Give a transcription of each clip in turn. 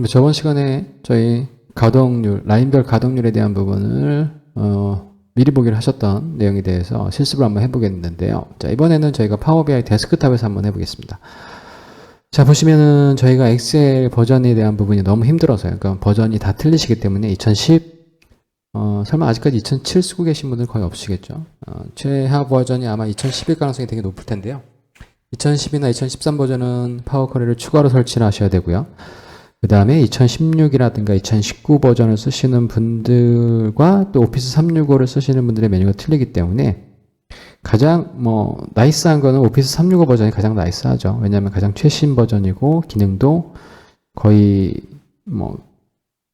저번 시간에 저희 가동률, 라인별 가동률에 대한 부분을 미리 보기를 하셨던 내용에 대해서 실습을 한번 해보겠는데요. 자, 이번에는 저희가 파워 BI 데스크탑에서 한번 해보겠습니다. 자, 보시면은 저희가 엑셀 버전에 대한 부분이 너무 힘들어서요. 그러니까 버전이 다 틀리시기 때문에 2010, 설마 아직까지 2007 쓰고 계신 분들 거의 없으시겠죠. 최하 버전이 아마 2010일 가능성이 되게 높을 텐데요. 2010이나 2013 버전은 파워 쿼리를 추가로 설치를 하셔야 되고요. 그 다음에 2016이라든가 2019 버전을 쓰시는 분들과 또 오피스 365를 쓰시는 분들의 메뉴가 틀리기 때문에 가장 나이스한 거는 오피스 365 버전이 가장 나이스하죠. 왜냐하면 가장 최신 버전이고 기능도 거의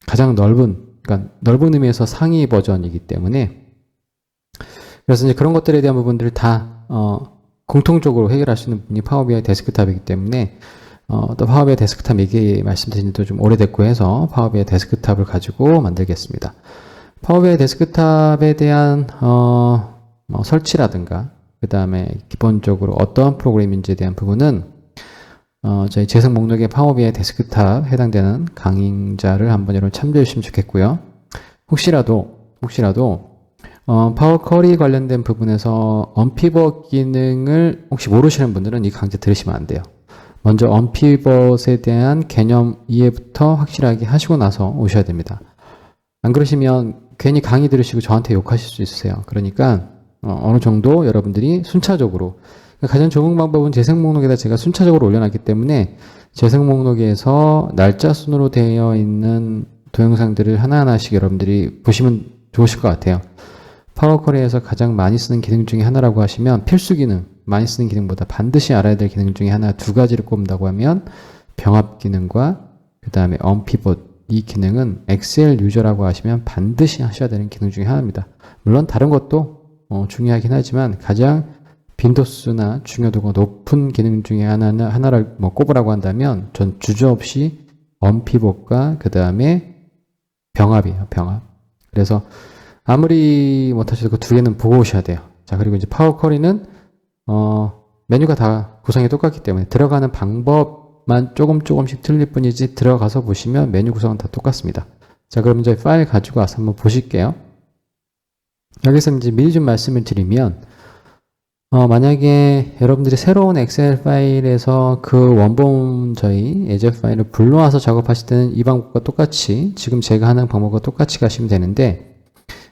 가장 그러니까 넓은 의미에서 상위 버전이기 때문에, 그래서 이제 그런 것들에 대한 부분들을 다 공통적으로 해결할 수 있는 분이 파워 BI 데스크탑이기 때문에 또 파워 BI 데스크탑 얘기 말씀드린 지도 좀 오래됐고 해서 파워 BI 데스크탑을 가지고 만들겠습니다. 파워 BI 데스크탑에 대한 설치라든가 그 다음에 기본적으로 어떠한 프로그램인지에 대한 부분은 저희 재생 목록에 파워 BI 데스크탑 해당되는 강의자를 한번 여러분 참조해 주시면 좋겠고요. 혹시라도 파워 쿼리 관련된 부분에서 언피벗 기능을 혹시 모르시는 분들은 이 강좌 들으시면 안 돼요. 먼저 언피벗에 대한 개념 이해부터 확실하게 하시고 나서 오셔야 됩니다. 안 그러시면 괜히 강의 들으시고 저한테 욕하실 수 있으세요. 그러니까 어느 정도 여러분들이 순차적으로, 가장 좋은 방법은 재생 목록에다 제가 순차적으로 올려놨기 때문에 재생 목록에서 날짜 순으로 되어 있는 동영상들을 하나하나씩 여러분들이 보시면 좋으실 것 같아요. 파워 쿼리에서 가장 많이 쓰는 기능 중에 하나라고 하시면, 필수 기능, 많이 쓰는 기능보다 반드시 알아야 될 기능 중에 하나, 두 가지를 꼽는다고 하면 병합 기능과 그 다음에 언피벗, 이 기능은 엑셀 유저라고 하시면 반드시 하셔야 되는 기능 중에 하나입니다. 물론 다른 것도 중요하긴 하지만 가장 빈도수나 중요도가 높은 기능 중에 하나를 꼽으라고 한다면 전 주저없이 언피벗과 그 다음에 병합이에요. 병합. 그래서 아무리 못하셔도 그 두 개는 보고 오셔야 돼요. 자, 그리고 이제 파워 쿼리는 메뉴가 다 구성이 똑같기 때문에 들어가는 방법만 조금씩 틀릴 뿐이지 들어가서 보시면 메뉴 구성은 다 똑같습니다. 자, 그럼 이제 파일 가지고 와서 한번 보실게요. 여기서 이제 미리 좀 말씀을 드리면, 만약에 여러분들이 새로운 엑셀 파일에서 그 원본 저희 예제 파일을 불러와서 작업하실 때는 이 방법과 똑같이, 지금 제가 하는 방법과 똑같이 가시면 되는데,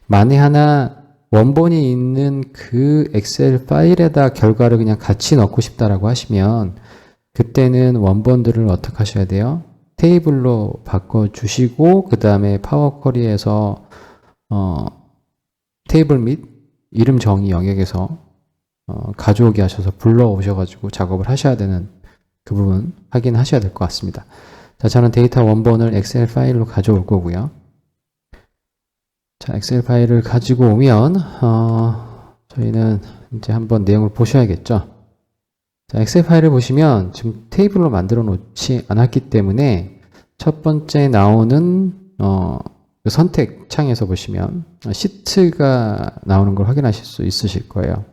만에 하나 원본이 있는 그 엑셀 파일에다 결과를 그냥 같이 넣고 싶다라고 하시면, 그때는 원본들을 어떻게 하셔야 돼요? 테이블로 바꿔주시고, 그 다음에 파워 쿼리에서 테이블 및 이름 정의 영역에서 가져오게 하셔서 불러오셔가지고 작업을 하셔야 되는 그 부분 확인하셔야 될 것 같습니다. 자, 저는 데이터 원본을 엑셀 파일로 가져올 거고요. 자, 엑셀 파일을 가지고 오면 저희는 이제 한번 내용을 보셔야겠죠. 자, 엑셀 파일을 보시면 지금 테이블로 만들어 놓지 않았기 때문에 첫 번째 나오는 선택 창에서 보시면 시트가 나오는 걸 확인하실 수 있으실 거예요.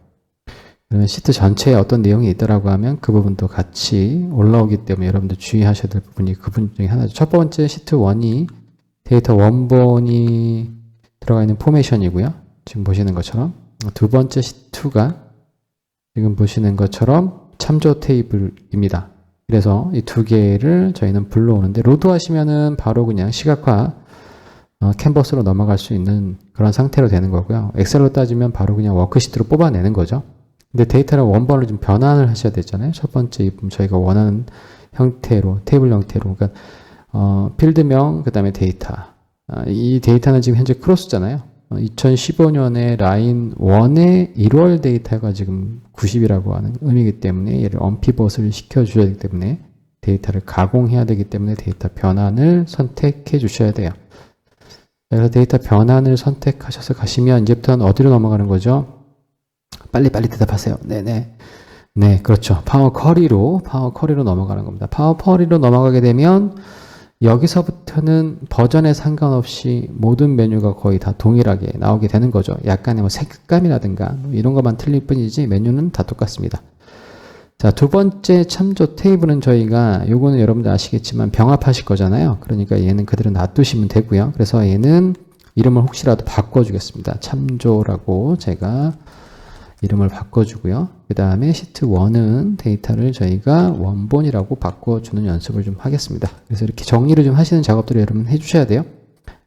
그러면 시트 전체에 어떤 내용이 있더라고 하면 그 부분도 같이 올라오기 때문에 여러분들 주의하셔야 될 부분이 그 부분 중에 하나죠. 첫 번째 시트 1이 데이터 원본이 들어가 있는 포메이션이고요. 지금 보시는 것처럼. 두 번째 시트 2가 지금 보시는 것처럼 참조 테이블입니다. 그래서 이 두 개를 저희는 불러오는데, 로드 하시면은 바로 그냥 시각화 캔버스로 넘어갈 수 있는 그런 상태로 되는 거고요. 엑셀로 따지면 바로 그냥 워크시트로 뽑아내는 거죠. 근데 데이터를 원본을 좀 변환을 하셔야 되잖아요. 첫 번째 저희가 원하는 형태로, 테이블 형태로. 그러니까 필드명, 그 다음에 데이터. 이 데이터는 지금 현재 크로스잖아요. 2015년에 라인 1의 1월 데이터가 지금 90이라고 하는 의미이기 때문에 얘를 언피벗을 시켜줘야 되기 때문에 데이터를 가공해야 되기 때문에 데이터 변환을 선택해 주셔야 돼요. 그래서 데이터 변환을 선택하셔서 가시면 이제부터는 어디로 넘어가는 거죠? 빨리 대답하세요. 네네. 네, 그렇죠. 파워 쿼리로 넘어가는 겁니다. 파워 쿼리로 넘어가게 되면 여기서부터는 버전에 상관없이 모든 메뉴가 거의 다 동일하게 나오게 되는 거죠. 약간의 색감이라든가 이런 것만 틀릴 뿐이지 메뉴는 다 똑같습니다. 자, 두 번째 참조 테이블은 저희가 요거는 여러분들 아시겠지만 병합하실 거잖아요. 그러니까 얘는 그대로 놔두시면 되고요. 그래서 얘는 이름을 혹시라도 바꿔주겠습니다. 참조라고 제가 이름을 바꿔주고요. 그 다음에 시트 1은 데이터를 저희가 원본이라고 바꿔주는 연습을 좀 하겠습니다. 그래서 이렇게 정리를 좀 하시는 작업들을 여러분 해주셔야 돼요.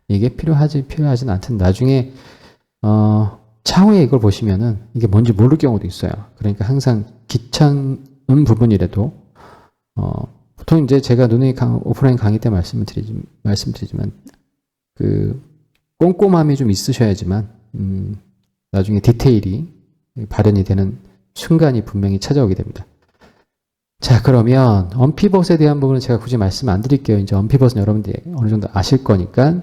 이게 필요하진 않든 나중에 차후에 이걸 보시면은 이게 뭔지 모를 경우도 있어요. 그러니까 항상 귀찮은 부분이라도 보통 이제 제가 오프라인 강의 때 말씀드리지만 그 꼼꼼함이 좀 있으셔야지만 나중에 디테일이 발현이 되는 순간이 분명히 찾아오게 됩니다. 자, 그러면 언피벗에 대한 부분은 제가 굳이 말씀 안 드릴게요. 이제 언피벗은 여러분들이 어느 정도 아실 거니까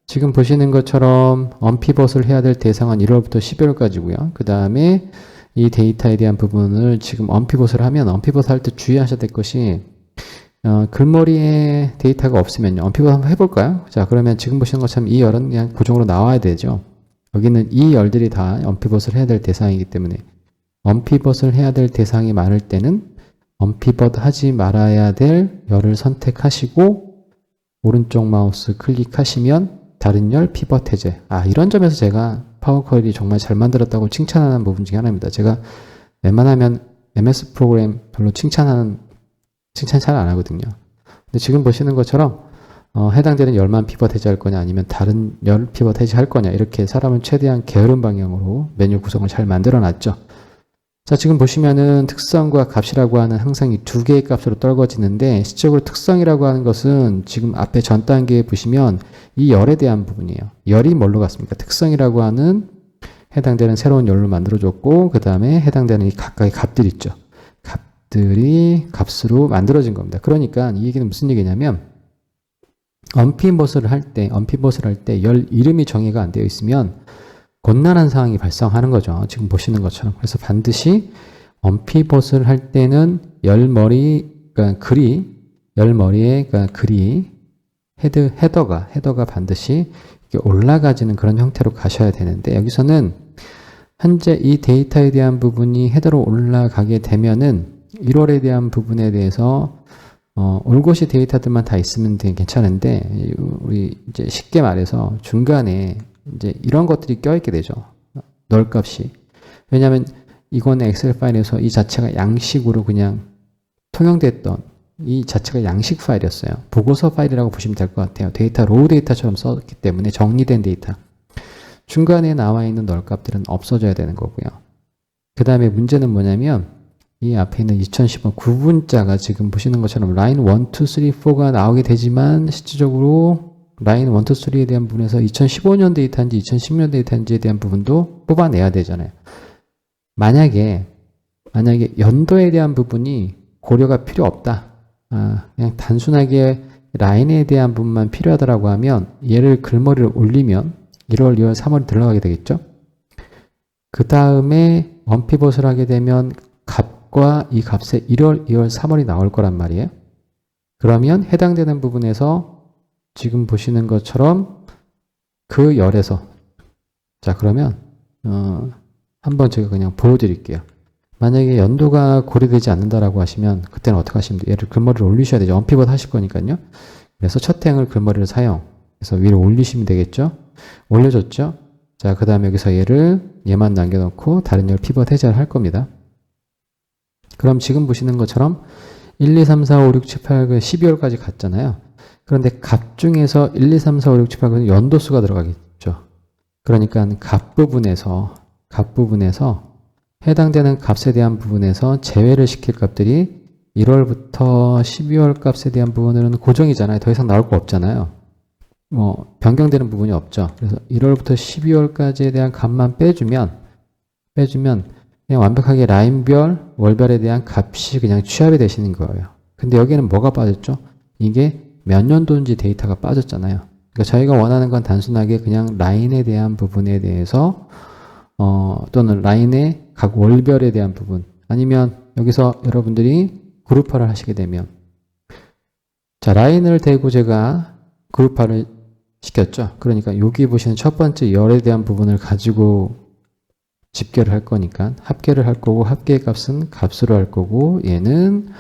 지금 보시는 것처럼 언피벗을 해야 될 대상은 1월부터 12월까지고요. 그 다음에 이 데이터에 대한 부분을 지금 언피벗을 하면 언피벗 할 때 주의하셔야 될 것이 글머리에 데이터가 없으면요. 언피벗 한번 해볼까요? 자, 그러면 지금 보시는 것처럼 이 열은 그냥 고정으로 나와야 되죠. 여기는 이 열들이 다 언피벗을 해야 될 대상이기 때문에 언피벗을 해야 될 대상이 많을 때는 언피벗 하지 말아야 될 열을 선택하시고 오른쪽 마우스 클릭하시면 다른 열 피벗 해제. 이런 점에서 제가 파워 쿼리 정말 잘 만들었다고 칭찬하는 부분 중에 하나입니다. 제가 웬만하면 MS 프로그램 별로 칭찬 잘 안 하거든요. 근데 지금 보시는 것처럼 해당되는 열만 피벗 해제할 거냐 아니면 다른 열 피벗 해제할 거냐 이렇게 사람을 최대한 게으른 방향으로 메뉴 구성을 잘 만들어 놨죠. 자, 지금 보시면은 특성과 값이라고 하는 항상 이 두 개의 값으로 떨궈지는데 실질적으로 특성이라고 하는 것은 지금 앞에 전 단계에 보시면 이 열에 대한 부분이에요. 열이 뭘로 갔습니까? 특성이라고 하는 해당되는 새로운 열로 만들어줬고 그 다음에 해당되는 이 각각의 값들 있죠. 값들이 값으로 만들어진 겁니다. 그러니까 이 얘기는 무슨 얘기냐면 언피벗을 할 때 열 이름이 정의가 안 되어 있으면 곤란한 상황이 발생하는 거죠. 지금 보시는 것처럼. 그래서 반드시 언피벗을 할 때는 그러니까 열머리에 헤더가 반드시 이렇게 올라가지는 그런 형태로 가셔야 되는데 여기서는 현재 이 데이터에 대한 부분이 헤더로 올라가게 되면은 1월에 대한 부분에 대해서 올곧이 데이터들만 다 있으면 괜찮은데 우리 이제 쉽게 말해서 중간에 이제 이런 것들이 껴있게 되죠. 널 값이. 왜냐하면 이건 엑셀 파일에서 이 자체가 양식으로 그냥 통용됐던 이 자체가 양식 파일이었어요. 보고서 파일이라고 보시면 될 것 같아요. 데이터 로우 데이터처럼 썼기 때문에 정리된 데이터. 중간에 나와 있는 널 값들은 없어져야 되는 거고요. 그 다음에 문제는 뭐냐면 이 앞에 있는 2015 구분자가 지금 보시는 것처럼 라인 1, 2, 3, 4가 나오게 되지만 실질적으로 라인 1, 2, 3에 대한 부분에서 2015년 데이터인지 2010년 데이터인지에 대한 부분도 뽑아내야 되잖아요. 만약에 연도에 대한 부분이 고려가 필요 없다. 그냥 단순하게 라인에 대한 부분만 필요하다라고 하면 얘를 글머리를 올리면 1월, 2월, 3월이 들어가게 되겠죠. 그 다음에 언피벗을 하게 되면 값과 이 값에 1월, 2월, 3월이 나올 거란 말이에요. 그러면 해당되는 부분에서 지금 보시는 것처럼 그 열에서 자 그러면 한번 제가 그냥 보여드릴게요. 만약에 연도가 고려되지 않는다라고 하시면 그때는 어떻게 하시면 돼요? 얘를 글머리를 올리셔야 되죠. 언피벗 하실 거니까요. 그래서 첫 행을 글머리를 사용. 그래서 위로 올리시면 되겠죠. 올려줬죠. 자, 그 다음에 여기서 얘만 남겨놓고 다른 열 피벗 해제를 할 겁니다. 그럼 지금 보시는 것처럼 1, 2, 3, 4, 5, 6, 7, 8, 9, 12월까지 갔잖아요. 그런데 값 중에서 1, 2, 3, 4, 5, 6, 7, 8, 9는 연도수가 들어가겠죠. 그러니까 값 부분에서 해당되는 값에 대한 부분에서 제외를 시킬 값들이 1월부터 12월 값에 대한 부분은 고정이잖아요. 더 이상 나올 거 없잖아요. 변경되는 부분이 없죠. 그래서 1월부터 12월까지에 대한 값만 빼주면 그냥 완벽하게 라인별, 월별에 대한 값이 그냥 취합이 되시는 거예요. 근데 여기는 뭐가 빠졌죠? 이게 몇 년도인지 데이터가 빠졌잖아요. 그러니까 저희가 원하는 건 단순하게 그냥 라인에 대한 부분에 대해서 또는 라인의 각 월별에 대한 부분 아니면 여기서 여러분들이 그룹화를 하시게 되면 자 라인을 대고 제가 그룹화를 시켰죠. 그러니까 여기 보시는 첫 번째 열에 대한 부분을 가지고 집계를 할 거니까 합계를 할 거고 합계의 값은 값으로 할 거고 얘는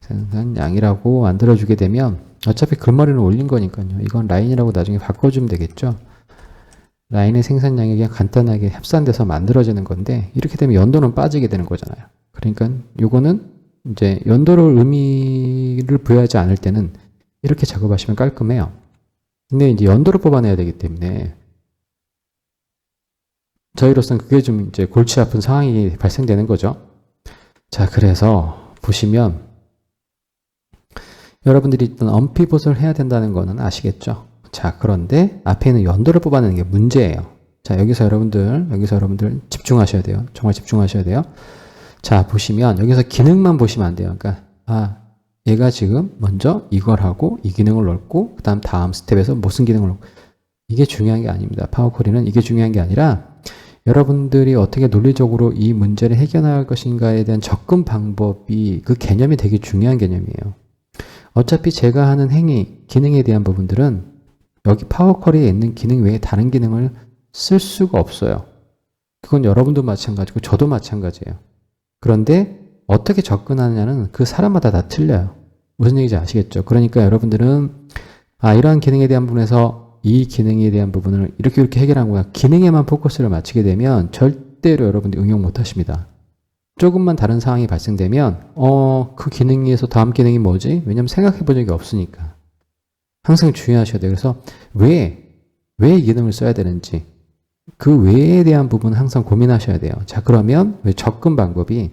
생산량이라고 만들어주게 되면 어차피 글머리는 올린 거니까요. 이건 라인이라고 나중에 바꿔주면 되겠죠. 라인의 생산량이 그냥 간단하게 합산돼서 만들어지는 건데 이렇게 되면 연도는 빠지게 되는 거잖아요. 그러니까 요거는 이제 연도를 의미를 부여하지 않을 때는 이렇게 작업하시면 깔끔해요. 근데 이제 연도를 뽑아내야 되기 때문에 저희로서는 그게 좀 이제 골치 아픈 상황이 발생되는 거죠. 자, 그래서 보시면 여러분들이 일단 언피봇을 해야 된다는 거는 아시겠죠? 자, 그런데 앞에 있는 연도를 뽑아내는 게 문제예요. 자, 여기서 여러분들 집중하셔야 돼요. 정말 집중하셔야 돼요. 자, 보시면 여기서 기능만 보시면 안 돼요. 그러니까 얘가 지금 먼저 이걸 하고 이 기능을 넣고 다음 스텝에서 무슨 기능을 넣고 이게 중요한 게 아닙니다. 파워쿼리는 이게 중요한 게 아니라 여러분들이 어떻게 논리적으로 이 문제를 해결할 것인가에 대한 접근 방법이 그 개념이 되게 중요한 개념이에요. 어차피 제가 하는 행위, 기능에 대한 부분들은 여기 파워쿼리에 있는 기능 외에 다른 기능을 쓸 수가 없어요. 그건 여러분도 마찬가지고 저도 마찬가지예요. 그런데 어떻게 접근하느냐는 그 사람마다 다 틀려요. 무슨 얘기인지 아시겠죠? 그러니까 여러분들은 이러한 기능에 대한 부분에서 이 기능에 대한 부분을 이렇게 해결한 거야. 기능에만 포커스를 맞추게 되면 절대로 여러분들이 응용 못 하십니다. 조금만 다른 상황이 발생되면 그 기능에서 다음 기능이 뭐지? 왜냐면 생각해 본 적이 없으니까. 항상 주의하셔야 돼요. 그래서 왜 이 기능을 써야 되는지 그 외에 대한 부분은 항상 고민하셔야 돼요. 자, 그러면 왜 접근 방법이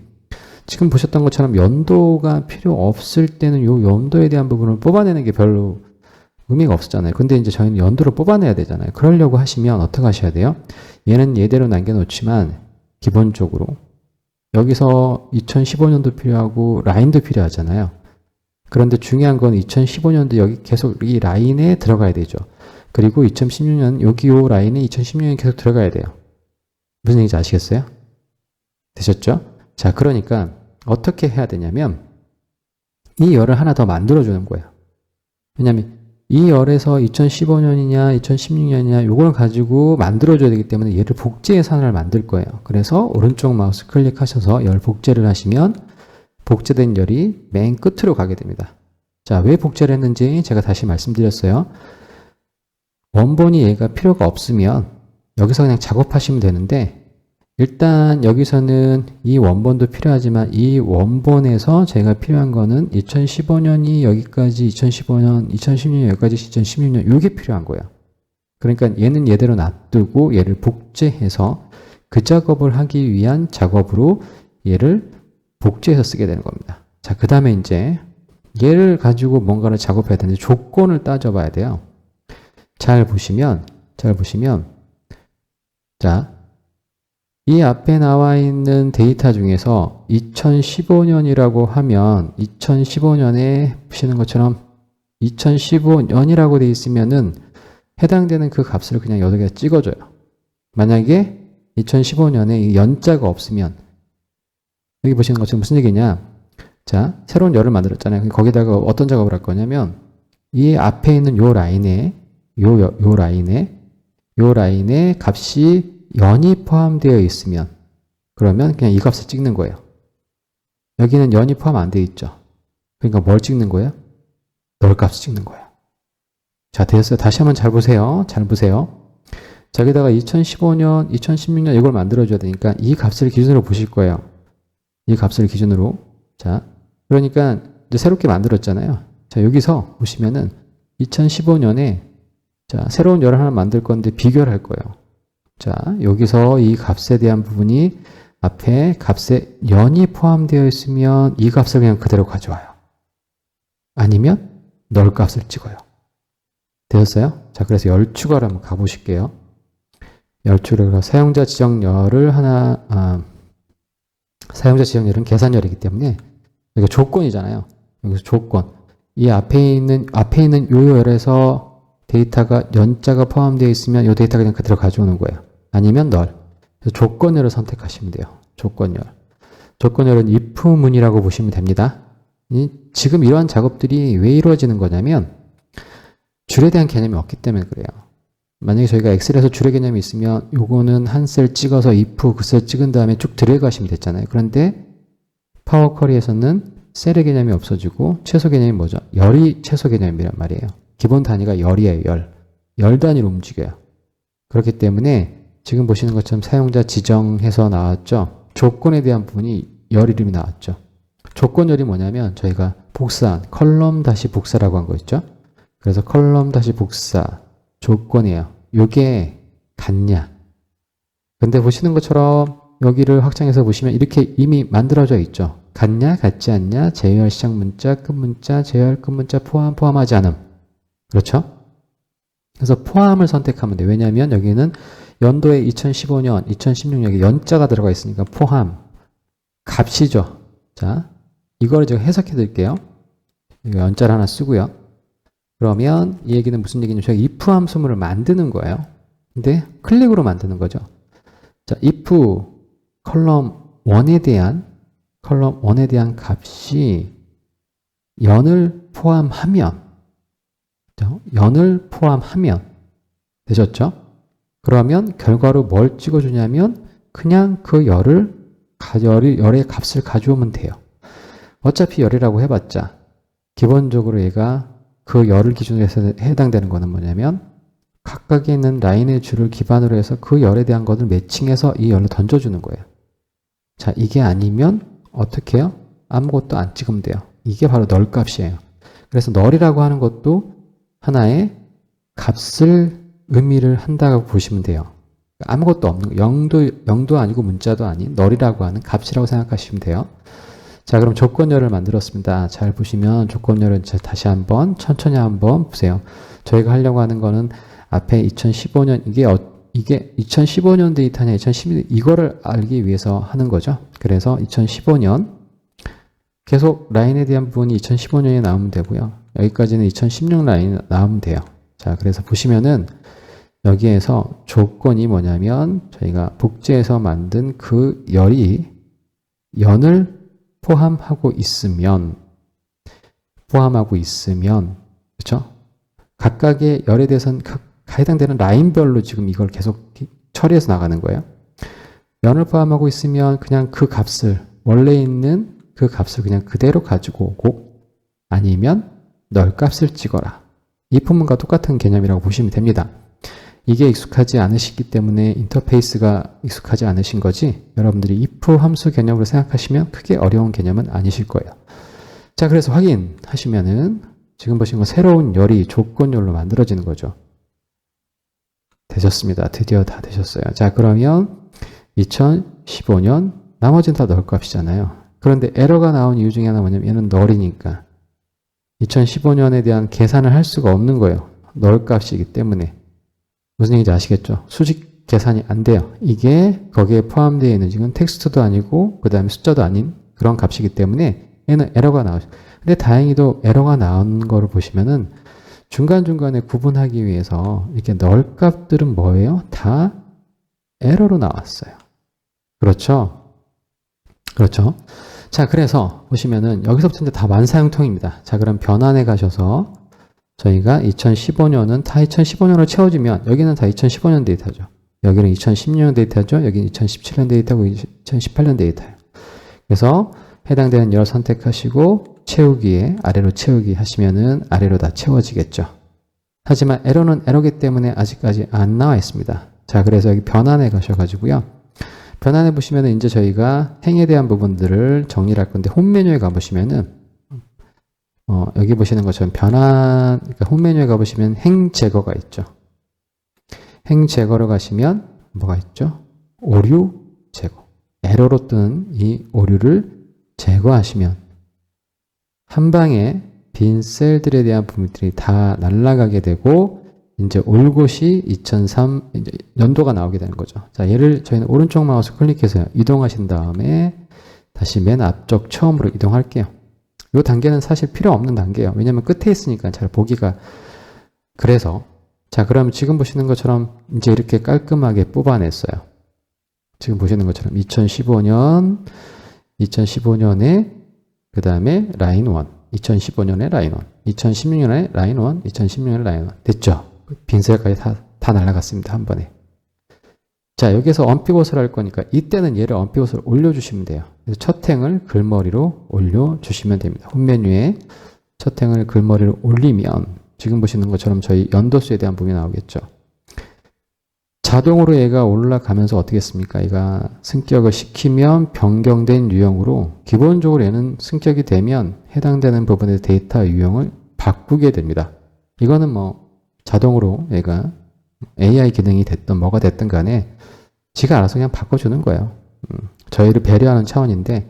지금 보셨던 것처럼 연도가 필요 없을 때는 이 연도에 대한 부분을 뽑아내는 게 별로 의미가 없었잖아요. 근데 이제 저희는 연도를 뽑아내야 되잖아요. 그러려고 하시면 어떻게 하셔야 돼요? 얘는 얘대로 남겨놓지만 기본적으로 여기서 2015년도 필요하고 라인도 필요하잖아요. 그런데 중요한 건 2015년도 여기 계속 이 라인에 들어가야 되죠. 그리고 2016년 여기 요 라인에 2016년이 계속 들어가야 돼요. 무슨 얘기인지 아시겠어요? 되셨죠? 자, 그러니까 어떻게 해야 되냐면 이 열을 하나 더 만들어주는 거예요. 왜냐하면 이 열에서 2015년이냐 2016년이냐 요걸 가지고 만들어줘야 되기 때문에 얘를 복제 예산을 만들 거예요. 그래서 오른쪽 마우스 클릭하셔서 열 복제를 하시면 복제된 열이 맨 끝으로 가게 됩니다. 자, 왜 복제를 했는지 제가 다시 말씀드렸어요. 원본이 얘가 필요가 없으면 여기서 그냥 작업하시면 되는데 일단 여기서는 이 원본도 필요하지만 이 원본에서 제가 필요한 거는 2015년이 여기까지 2015년, 2016년 여기까지 2016년 이게 필요한 거예요. 그러니까 얘는 얘대로 놔두고 얘를 복제해서 그 작업을 하기 위한 작업으로 얘를 복제해서 쓰게 되는 겁니다. 자, 그 다음에 이제 얘를 가지고 뭔가를 작업해야 되는데 조건을 따져봐야 돼요. 잘 보시면 자, 이 앞에 나와 있는 데이터 중에서 2015년이라고 하면 2015년에 보시는 것처럼 2015년이라고 되어 있으면은 해당되는 그 값을 그냥 여기다 찍어줘요. 만약에 2015년에 이 연자가 없으면 여기 보시는 것처럼 무슨 얘기냐? 자, 새로운 열을 만들었잖아요. 거기다가 어떤 작업을 할 거냐면 이 앞에 있는 요 라인에 요 라인에 값이 연이 포함되어 있으면 그러면 그냥 이 값을 찍는 거예요. 여기는 연이 포함 안 되어 있죠. 그러니까 뭘 찍는 거예요? 널 값을 찍는 거예요. 자, 됐어요. 다시 한번 잘 보세요. 자, 여기다가 2015년, 2016년 이걸 만들어줘야 되니까 이 값을 기준으로 보실 거예요. 이 값을 기준으로. 자, 그러니까 이제 새롭게 만들었잖아요. 자, 여기서 보시면은 2015년에 자, 새로운 열을 하나 만들 건데 비교를 할 거예요. 자, 여기서 이 값에 대한 부분이 앞에 값에 연이 포함되어 있으면 이 값을 그냥 그대로 가져와요. 아니면 널 값을 찍어요. 되었어요? 자, 그래서 열 추가를 한번 가보실게요. 열 추가가 사용자 지정열을 사용자 지정열은 계산열이기 때문에 이거 조건이잖아요. 여기서 조건. 이 앞에 있는 요 열에서 데이터가 연자가 포함되어 있으면 이 데이터 그냥 그대로 가져오는 거예요. 아니면 널. 그래서 조건열을 선택하시면 돼요. 조건열. 조건열은 if문이라고 보시면 됩니다. 지금 이러한 작업들이 왜 이루어지는 거냐면 줄에 대한 개념이 없기 때문에 그래요. 만약에 저희가 엑셀에서 줄의 개념이 있으면 요거는 한 셀 찍어서 if 그 셀 찍은 다음에 쭉 드래그 하시면 됐잖아요. 그런데 파워 쿼리에서는 셀의 개념이 없어지고 최소 개념이 뭐죠? 열이 최소 개념이란 말이에요. 기본 단위가 열이에요. 열 단위로 움직여요. 그렇기 때문에 지금 보시는 것처럼 사용자 지정해서 나왔죠. 조건에 대한 부분이 열 이름이 나왔죠. 조건열이 뭐냐면 저희가 복사한 컬럼 다시 복사라고 한 거 있죠. 그래서 컬럼 다시 복사 조건이에요. 요게 같냐. 근데 보시는 것처럼 여기를 확장해서 보시면 이렇게 이미 만들어져 있죠. 같냐, 같지 않냐, 제외할 시작 문자, 끝 문자, 제외할 끝 문자, 포함하지 않음. 그렇죠? 그래서 포함을 선택하면 돼요. 왜냐하면 여기는 연도에 2015년, 2016년 여기 연자가 들어가 있으니까 포함. 값이죠. 자, 이거를 제가 해석해 드릴게요. 이거 연자를 하나 쓰고요. 그러면 이 얘기는 무슨 얘기냐면 저희가 if 함수물을 만드는 거예요. 근데 클릭으로 만드는 거죠. 자, if 컬럼 1에 대한 값이 연을 포함하면 되셨죠? 그러면 결과로 뭘 찍어주냐면 그냥 그 열의 값을 가져오면 돼요. 어차피 열이라고 해봤자 기본적으로 얘가 그 열을 기준으로 해서 해당되는 거는 뭐냐면 각각에 있는 라인의 줄을 기반으로 해서 그 열에 대한 것을 매칭해서 이 열을 던져주는 거예요. 자, 이게 아니면 어떻게 해요? 아무것도 안 찍으면 돼요. 이게 바로 널 값이에요. 그래서 널이라고 하는 것도 하나의 값을 의미를 한다고 보시면 돼요. 아무것도 없는 거, 영도 아니고 문자도 아닌 널이라고 하는 값이라고 생각하시면 돼요. 자, 그럼 조건열을 만들었습니다. 잘 보시면 조건열은 다시 한번 천천히 한번 보세요. 저희가 하려고 하는 거는 앞에 2015년 이게 2015년 데이터냐 2012년 이거를 알기 위해서 하는 거죠. 그래서 2015년 계속 라인에 대한 부분이 2015년에 나오면 되고요. 여기까지는 2016 라인 나오면 돼요. 자, 그래서 보시면은 여기에서 조건이 뭐냐면 저희가 복제해서 만든 그 열이 연을 포함하고 있으면 그렇죠? 각각의 열에 대해서는 해당되는 라인별로 지금 이걸 계속 처리해서 나가는 거예요. 연을 포함하고 있으면 그냥 그 값을 원래 있는 그 값을 그냥 그대로 가지고 오고 아니면 널 값을 찍어라. 이 부분과 똑같은 개념이라고 보시면 됩니다. 이게 익숙하지 않으시기 때문에 인터페이스가 익숙하지 않으신 거지 여러분들이 if 함수 개념으로 생각하시면 크게 어려운 개념은 아니실 거예요. 자, 그래서 확인하시면은 지금 보신 건 새로운 열이 조건열로 만들어지는 거죠. 되셨습니다. 드디어 다 되셨어요. 자, 그러면 2015년 나머지는 다 널 값이잖아요. 그런데 에러가 나온 이유 중에 하나 뭐냐면 얘는 널이니까 2015년에 대한 계산을 할 수가 없는 거예요. 널 값이기 때문에. 무슨 얘기인지 아시겠죠? 수직 계산이 안 돼요. 이게 거기에 포함되어 있는 지금 텍스트도 아니고 그 다음에 숫자도 아닌 그런 값이기 때문에 얘는 에러가 나오죠. 근데 다행히도 에러가 나온 거를 보시면은 중간중간에 구분하기 위해서 이렇게 널 값들은 뭐예요? 다 에러로 나왔어요. 그렇죠? 그렇죠? 자, 그래서 보시면은 여기서부터 이제 다 완사형통입니다. 자, 그럼 변환에 가셔서 저희가 2015년은 다 2015년으로 채워지면 여기는 다 2015년 데이터죠. 여기는 2016년 데이터죠. 여기는 2017년 데이터고 2018년 데이터예요. 그래서 해당되는 열 선택하시고 채우기에 아래로 채우기 하시면은 아래로 다 채워지겠죠. 하지만 에러는 에러기 때문에 아직까지 안 나와 있습니다. 자, 그래서 여기 변환에 가셔가지고요. 변환해 보시면은 이제 저희가 행에 대한 부분들을 정리를 할 건데 홈 메뉴에 가보시면은 여기 보시는 것처럼 그러니까 홈 메뉴에 가보시면 행 제거가 있죠. 행 제거로 가시면 뭐가 있죠? 오류 제거. 에러로 뜬 이 오류를 제거하시면 한 방에 빈 셀들에 대한 부분들이 다 날아가게 되고 이제 올 곳이 2003 이제 연도가 나오게 되는 거죠. 자, 얘를 저희는 오른쪽 마우스 클릭해서 이동하신 다음에 다시 맨 앞쪽 처음으로 이동할게요. 이 단계는 사실 필요 없는 단계예요. 왜냐면 끝에 있으니까 잘 보기가 그래서 자, 그럼 지금 보시는 것처럼 이제 이렇게 깔끔하게 뽑아냈어요. 지금 보시는 것처럼 2015년에 그 다음에 라인 1 2015년에 라인 1 2016년에 라인 1 2016년에 라인 1 됐죠? 빈셀까지 다 다 날아갔습니다. 한 번에. 자, 여기서 언픽옷을 할 거니까 이때는 얘를 언픽옷을 올려주시면 돼요. 그래서 첫 행을 글머리로 올려주시면 됩니다. 홈 메뉴에 첫 행을 글머리로 올리면 지금 보시는 것처럼 저희 연도수에 대한 부분이 나오겠죠. 자동으로 얘가 올라가면서 어떻게 했습니까? 얘가 승격을 시키면 변경된 유형으로 기본적으로 얘는 승격이 되면 해당되는 부분의 데이터 유형을 바꾸게 됩니다. 이거는 뭐 자동으로 얘가 AI 기능이 됐든 뭐가 됐든 간에 지가 알아서 그냥 바꿔주는 거예요. 저희를 배려하는 차원인데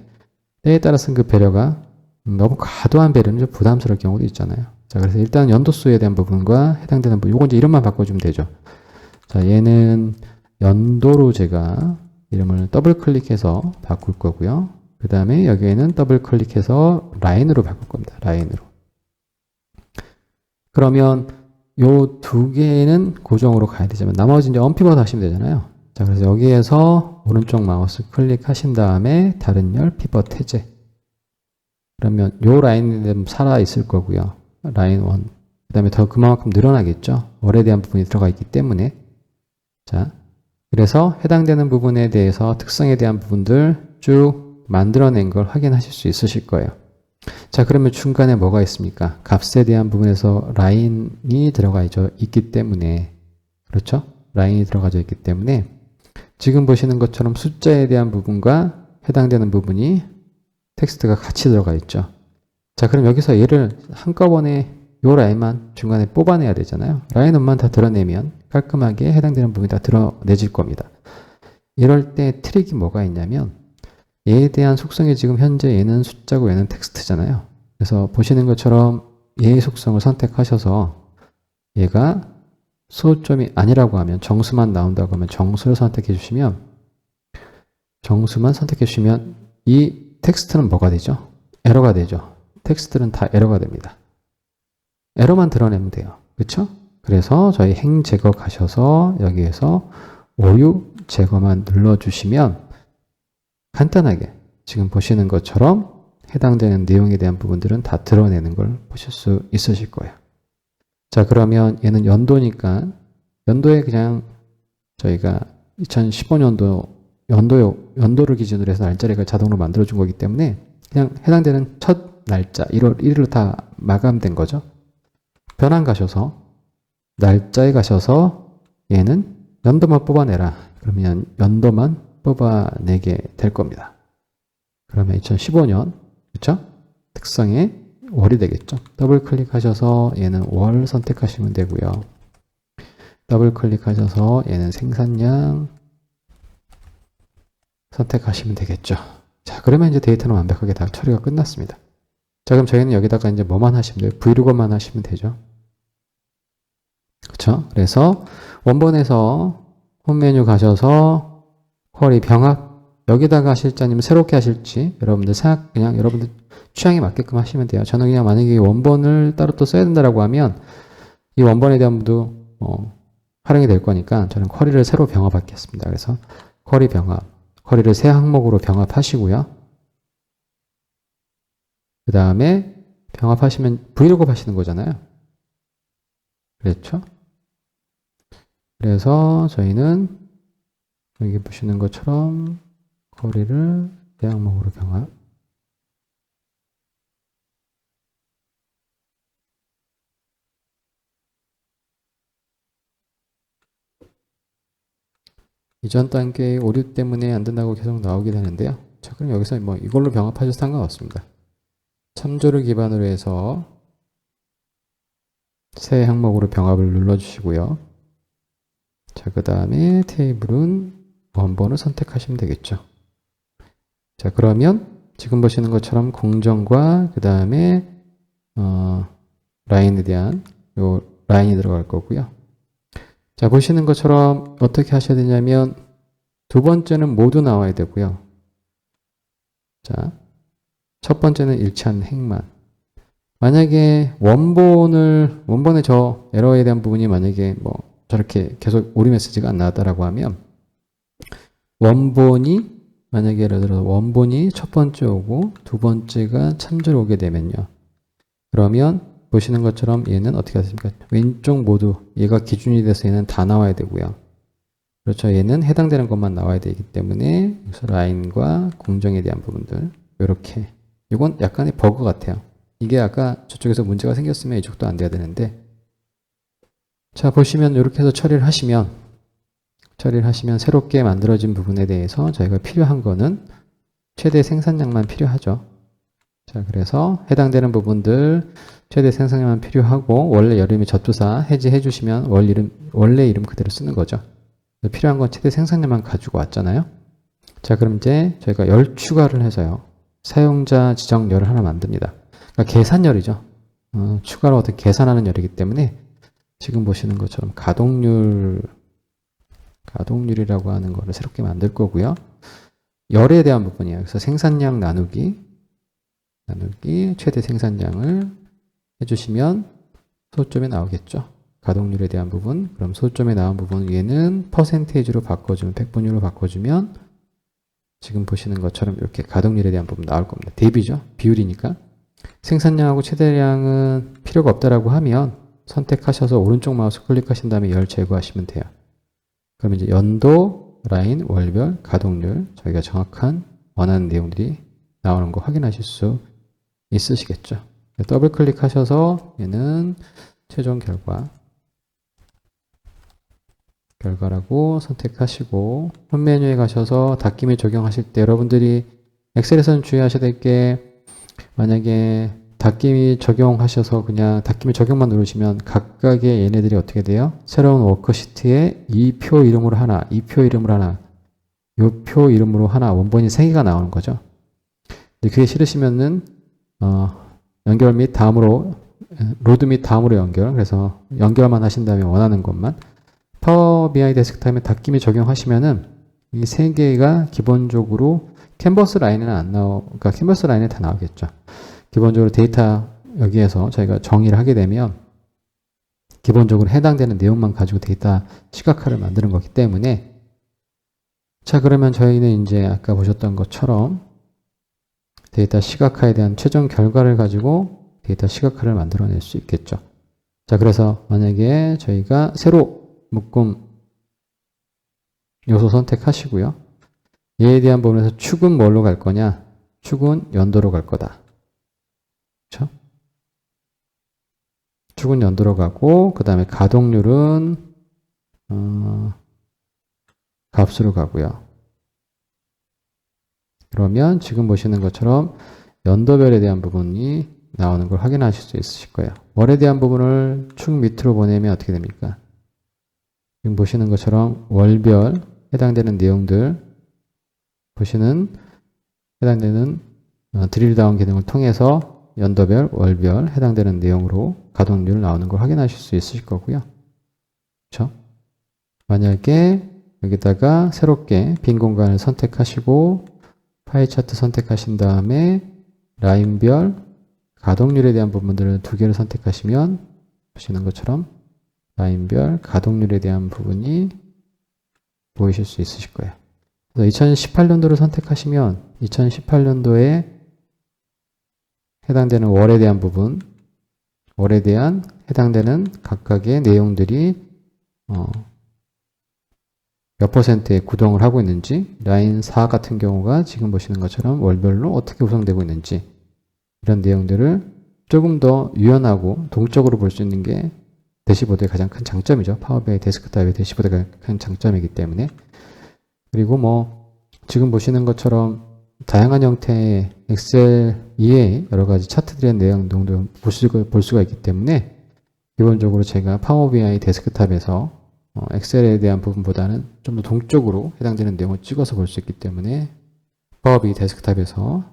때에 따라서는 그 배려가 너무 과도한 배려는 좀 부담스러울 경우도 있잖아요. 자, 그래서 일단 연도수에 대한 부분과 해당되는 부분, 요건 이제 이름만 바꿔주면 되죠. 자, 얘는 연도로 제가 이름을 더블 클릭해서 바꿀 거고요. 그 다음에 여기에는 더블 클릭해서 라인으로 바꿀 겁니다. 라인으로. 그러면 요 두 개는 고정으로 가야 되지만 나머지 이제 언픽으로 하시면 되잖아요. 자, 그래서 여기에서 오른쪽 마우스 클릭하신 다음에 다른 열 피벗 해제. 그러면 요 라인은 살아 있을 거고요. 라인 1. 그 다음에 더 그만큼 늘어나겠죠. 월에 대한 부분이 들어가 있기 때문에. 자, 그래서 해당되는 부분에 대해서 특성에 대한 부분들 쭉 만들어낸 걸 확인하실 수 있으실 거예요. 자, 그러면 중간에 뭐가 있습니까? 값에 대한 부분에서 라인이 들어가 있기 때문에, 그렇죠? 라인이 들어가져 있기 때문에 지금 보시는 것처럼 숫자에 대한 부분과 해당되는 부분이 텍스트가 같이 들어가 있죠. 자, 그럼 여기서 얘를 한꺼번에 요 라인만 중간에 뽑아내야 되잖아요. 라인만 다 드러내면 깔끔하게 해당되는 부분이 다 드러내질 겁니다. 이럴 때 트릭이 뭐가 있냐면 얘에 대한 속성이 지금 현재 얘는 숫자고 얘는 텍스트잖아요. 그래서 보시는 것처럼 얘의 속성을 선택하셔서 얘가 소점이 아니라고 하면 정수만 나온다고 하면 정수를 선택해 주시면 정수만 선택해 주시면 이 텍스트는 뭐가 되죠? 에러가 되죠. 텍스트는 다 에러가 됩니다. 에러만 드러내면 돼요. 그렇죠? 그래서 저희 행 제거 가셔서 여기에서 오류 제거만 눌러주시면 간단하게 지금 보시는 것처럼 해당되는 내용에 대한 부분들은 다 드러내는 걸 보실 수 있으실 거예요. 자, 그러면 얘는 연도니까 연도에 그냥 저희가 2015년도 연도를 기준으로 해서 날짜를 자동으로 만들어준 거기 때문에 그냥 해당되는 첫 날짜 1월 1일로 다 마감된 거죠. 변환 가셔서 날짜에 가셔서 얘는 연도만 뽑아내라. 그러면 연도만 뽑아내게 될 겁니다. 그러면 2015년 그렇죠? 특성에 월이 되겠죠. 더블 클릭하셔서 얘는 월 선택하시면 되고요. 더블 클릭하셔서 얘는 생산량 선택하시면 되겠죠. 자, 그러면 이제 데이터는 완벽하게 다 처리가 끝났습니다. 자, 그럼 저희는 여기다가 이제 뭐만 하시면 돼요? 브이로그만 하시면 되죠. 그렇죠? 그래서 원본에서 홈 메뉴 가셔서 쿼리 병합 여기다가 하실지 아니면 새롭게 하실지 여러분들 그냥 여러분들 취향에 맞게끔 하시면 돼요. 저는 그냥 만약에 원본을 따로 또 써야 된다라고 하면 이 원본에 대한 부분도 활용이 될 거니까 저는 쿼리를 새로 병합하겠습니다. 그래서 쿼리 병합, 쿼리를 새 항목으로 병합하시고요. 그 다음에 병합하시면 브이로그 하시는 거잖아요. 그렇죠? 그래서 저희는 여기 보시는 것처럼 쿼리를 새 항목으로 병합. 이전 단계의 오류 때문에 안 된다고 계속 나오게 되는데요. 자, 그럼 여기서 뭐 이걸로 병합하셔도 상관없습니다. 참조를 기반으로 해서 새 항목으로 병합을 눌러주시고요. 자, 그 다음에 테이블은 원본을 선택하시면 되겠죠. 자, 그러면 지금 보시는 것처럼 공정과 그 다음에 라인에 대한 요 라인이 들어갈 거고요. 자, 보시는 것처럼 어떻게 하셔야 되냐면 두 번째는 모두 나와야 되고요. 자, 첫 번째는 일치하는 행만. 만약에 원본의 저 에러에 대한 부분이 만약에 뭐 저렇게 계속 오류 메시지가 안 나왔다라고 하면 만약에 예를 들어서 원본이 첫 번째 오고 두 번째가 참조로 오게 되면요. 그러면 보시는 것처럼 얘는 어떻게 하십니까? 왼쪽 모두 얘가 기준이 돼서 얘는 다 나와야 되고요. 그렇죠. 얘는 해당되는 것만 나와야 되기 때문에 여기서 라인과 공정에 대한 부분들 이렇게 이건 약간의 버그 같아요. 이게 아까 저쪽에서 문제가 생겼으면 이쪽도 안 돼야 되는데 자 보시면 이렇게 해서 처리를 하시면 새롭게 만들어진 부분에 대해서 저희가 필요한 거는 최대 생산량만 필요하죠. 자 그래서 해당되는 부분들 최대 생산량만 필요하고 원래 여름이 접두사 해지해 주시면 원래 이름 그대로 쓰는 거죠. 필요한 건 최대 생산량만 가지고 왔잖아요. 자 그럼 이제 저희가 열 추가를 해서요. 사용자 지정 열을 하나 만듭니다. 그러니까 계산열이죠. 추가로 어떻게 계산하는 열이기 때문에 지금 보시는 것처럼 가동률이라고 하는 거를 새롭게 만들 거고요. 열에 대한 부분이에요. 그래서 생산량 나누기 최대 생산량을 해주시면 소점에 나오겠죠. 가동률에 대한 부분. 그럼 소점에 나온 부분 위에는 퍼센테이지로 바꿔주면 100분율로 바꿔주면 지금 보시는 것처럼 이렇게 가동률에 대한 부분 나올 겁니다. 대비죠. 비율이니까. 생산량하고 최대량은 필요가 없다라고 하면 선택하셔서 오른쪽 마우스 클릭하신 다음에 열 제거하시면 돼요. 그러면 이제 연도, 라인, 월별, 가동률 저희가 정확한 원하는 내용들이 나오는 거 확인하실 수 있으시겠죠. 더블 클릭하셔서 얘는 최종 결과라고 선택하시고 홈 메뉴에 가셔서 닫기 및 적용하실 때 여러분들이 엑셀에서는 주의하셔야 될 게 만약에 닫기 및 적용하셔서 그냥 닫기 및 적용만 누르시면 각각의 얘네들이 어떻게 돼요? 새로운 워크시트에 이 표 이름으로 하나, 이 표 이름으로 하나, 요 표 이름으로 하나 원본이 3개가 나오는 거죠. 그게 싫으시면은 연결 및 다음으로 로드 및 다음으로 연결 그래서 연결만 하신 다음에 원하는 것만 파워 BI 데스크탑에 닫기 및 적용하시면은 이 3개가 기본적으로 캔버스 라인에는 안 그러니까 캔버스 라인에 다 나오겠죠. 기본적으로 데이터 여기에서 저희가 정의를 하게 되면 기본적으로 해당되는 내용만 가지고 데이터 시각화를 만드는 거기 때문에 자 그러면 저희는 이제 아까 보셨던 것처럼 데이터 시각화에 대한 최종 결과를 가지고 데이터 시각화를 만들어낼 수 있겠죠. 자 그래서 만약에 저희가 새로 묶음 요소 선택하시고요. 얘에 대한 부분에서 축은 뭘로 갈 거냐? 축은 연도로 갈 거다. 그렇죠? 축은 연도로 가고 그 다음에 가동률은 값으로 가고요. 그러면 지금 보시는 것처럼 연도별에 대한 부분이 나오는 걸 확인하실 수 있으실 거예요. 월에 대한 부분을 축 밑으로 보내면 어떻게 됩니까? 지금 보시는 것처럼 월별 해당되는 내용들 해당되는 드릴다운 기능을 통해서 연도별, 월별 해당되는 내용으로 가동률 나오는 걸 확인하실 수 있으실 거고요. 그렇죠? 만약에 여기다가 새롭게 빈 공간을 선택하시고 파이 차트 선택하신 다음에 라인별 가동률에 대한 부분들을 2개를 선택하시면 보시는 것처럼 라인별 가동률에 대한 부분이 보이실 수 있으실 거예요. 그래서 2018년도를 선택하시면 2018년도에 해당되는 월에 대한 부분, 월에 대한 해당되는 각각의 내용들이 몇 퍼센트에 구동을 하고 있는지, 라인 4 같은 경우가 지금 보시는 것처럼 월별로 어떻게 구성되고 있는지 이런 내용들을 조금 더 유연하고 동적으로 볼 수 있는 게 대시보드의 가장 큰 장점이죠. 파워비아이 데스크탑의 대시보드가 큰 장점이기 때문에. 그리고 지금 보시는 것처럼 다양한 형태의 엑셀 이외의 여러 가지 차트들의 내용도 볼 수가 있기 때문에 기본적으로 제가 파워비아이 데스크탑에서 엑셀에 대한 부분보다는 좀 더 동적으로 해당되는 내용을 찍어서 볼 수 있기 때문에 파워비아이 데스크탑에서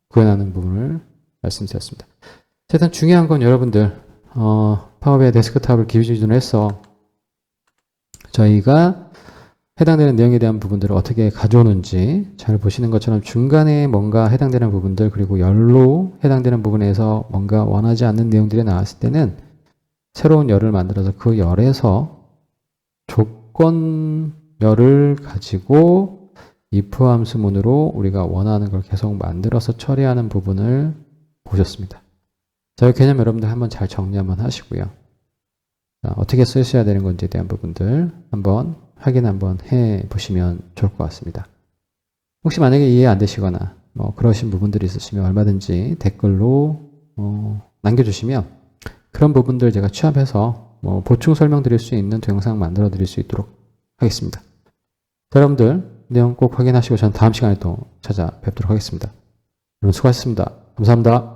구현하는 부분을 말씀드렸습니다. 일단 중요한 건 여러분들 파워비아이 데스크탑을 기준으로 해서 저희가 해당되는 내용에 대한 부분들을 어떻게 가져오는지 잘 보시는 것처럼 중간에 뭔가 해당되는 부분들 그리고 열로 해당되는 부분에서 뭔가 원하지 않는 내용들이 나왔을 때는 새로운 열을 만들어서 그 열에서 조건 열을 가지고 if 함수문으로 우리가 원하는 걸 계속 만들어서 처리하는 부분을 보셨습니다. 자, 이 개념 여러분들 한번 잘 정리 한번 하시고요. 자, 어떻게 쓰셔야 되는 건지에 대한 부분들 한번 확인 한번 해 보시면 좋을 것 같습니다. 혹시 만약에 이해 안 되시거나 뭐 그러신 부분들이 있으시면 얼마든지 댓글로 남겨주시면 그런 부분들 제가 취합해서 뭐 보충 설명드릴 수 있는 동영상 만들어 드릴 수 있도록 하겠습니다. 자, 여러분들 내용 꼭 확인하시고 저는 다음 시간에 또 찾아뵙도록 하겠습니다. 여러분 수고하셨습니다. 감사합니다.